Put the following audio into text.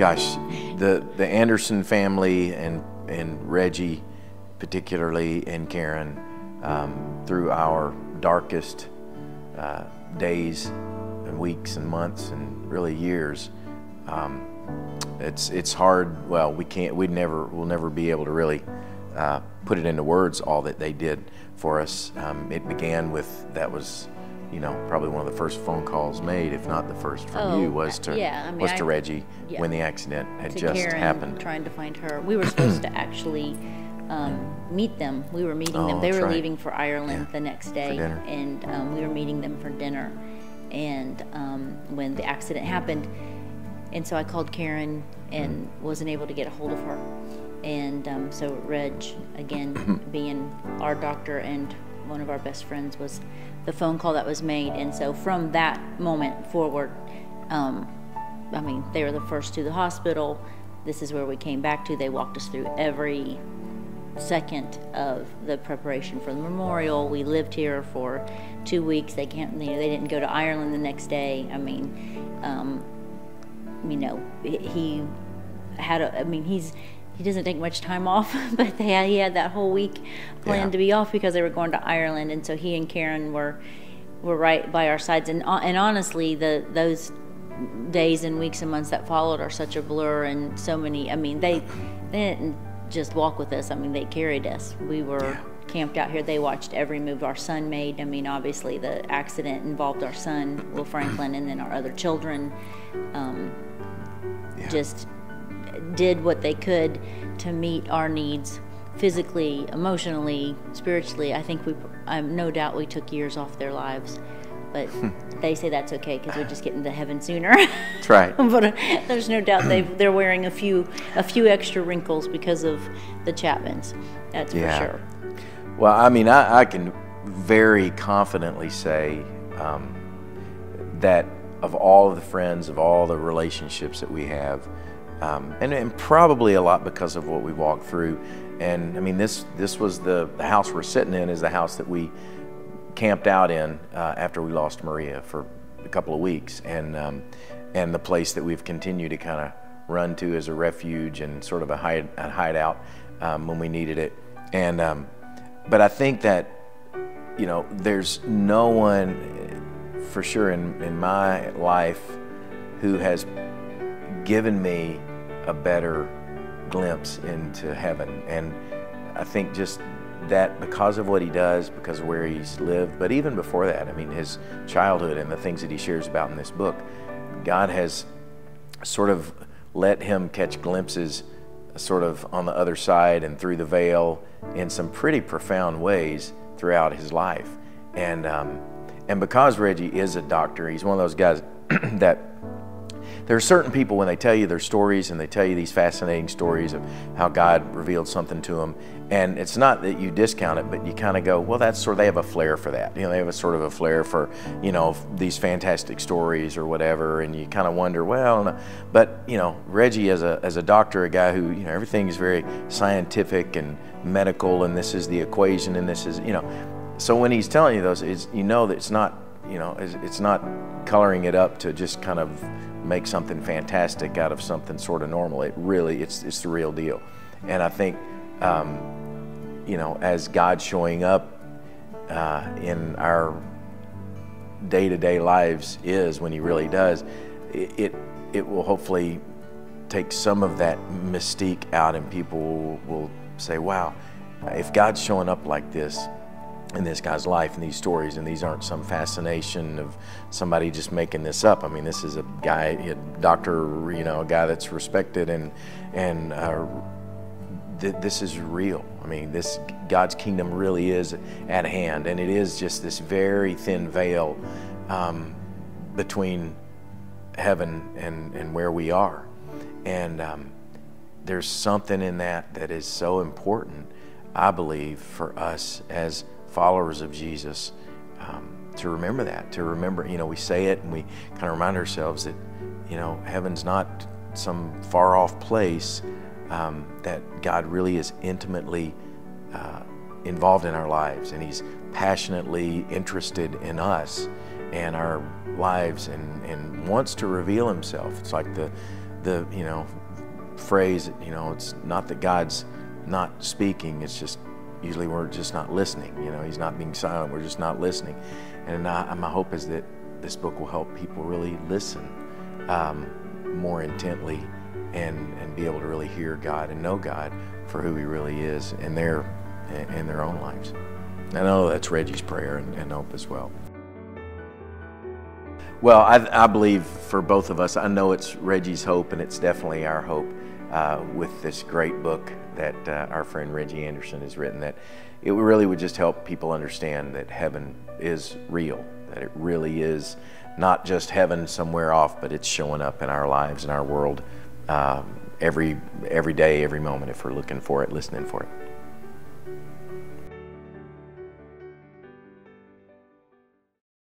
Gosh, the Anderson family and Reggie particularly, and Karen, through our darkest days and weeks and months and really years, it's hard. Well, we'll never be able to really put it into words all that they did for us. It began with, that was, probably one of the first phone calls made, if not the first from you, was to Reggie, when the accident had just Karen, happened. Trying to find her. We were supposed to actually meet them. We were meeting them. They were leaving for Ireland the next day, and we were meeting them for dinner. And when the accident happened, and so I called Karen and wasn't able to get a hold of her. And so Reg, again, being our doctor and one of our best friends, was the phone call that was made. And so from that moment forward, they were the first to the hospital. This is where we came back to. They walked us through every second of the preparation for the memorial. We lived here for 2 weeks. They didn't go to Ireland the next day. He had he doesn't take much time off, but he had that whole week planned to be off because they were going to Ireland, and so he and Karen were right by our sides. And honestly, those days and weeks and months that followed are such a blur, and so many. They didn't just walk with us. They carried us. We were camped out here. They watched every move our son made. Obviously, the accident involved our son, Will Franklin, and then our other children. Just did what they could to meet our needs physically, emotionally, spiritually. I think no doubt we took years off their lives, but they say that's okay because we're just getting to heaven sooner. That's right. But there's no doubt they're wearing a few extra wrinkles because of the Chapmans. That's for sure. Well, I can very confidently say that of all of the friends, of all the relationships that we have, and probably a lot because of what we walked through. And this was the house we're sitting in, is the house that we camped out in after we lost Maria for a couple of weeks, and the place that we've continued to kind of run to as a refuge and sort of a hideout when we needed it. And but I think that there's no one for sure in my life who has given me a better glimpse into heaven. And I think just that, because of what he does, because of where he's lived, but even before that, his childhood and the things that he shares about in this book, God has sort of let him catch glimpses sort of on the other side and through the veil in some pretty profound ways throughout his life. And because Reggie is a doctor, he's one of those guys that there are certain people, when they tell you their stories and they tell you these fascinating stories of how God revealed something to them, and it's not that you discount it, but you kind of go, well, that's sort of, they have a flair for that. They have a sort of a flair for, these fantastic stories or whatever, and you kind of wonder, well, but, Reggie as a doctor, a guy who, everything is very scientific and medical, and this is the equation, and this is, so when he's telling you those, that it's not, it's not coloring it up to just kind of make something fantastic out of something sort of normal. It really, it's the real deal. And I think, as God showing up in our day-to-day lives is, when he really does, it will hopefully take some of that mystique out, and people will say, wow, if God's showing up like this in this guy's life and these stories, and these aren't some fascination of somebody just making this up. This is a guy, a doctor, a guy that's respected, and this is real. This God's kingdom really is at hand, and it is just this very thin veil between heaven and where we are. And there's something in that is so important, I believe, for us as followers of Jesus, to remember that, we say it and we kind of remind ourselves that, heaven's not some far off place, that God really is intimately involved in our lives, and he's passionately interested in us and our lives, and wants to reveal himself. It's like the phrase, it's not that God's not speaking, it's just usually we're just not listening. He's not being silent, we're just not listening. And my hope is that this book will help people really listen more intently and be able to really hear God and know God for who He really is in their own lives. I know that's Reggie's prayer and hope as well. Well, I believe for both of us, I know it's Reggie's hope, and it's definitely our hope with this great book that our friend Reggie Anderson has written, that it really would just help people understand that heaven is real, that it really is not just heaven somewhere off, but it's showing up in our lives, in our world, every day, every moment, if we're looking for it, listening for it.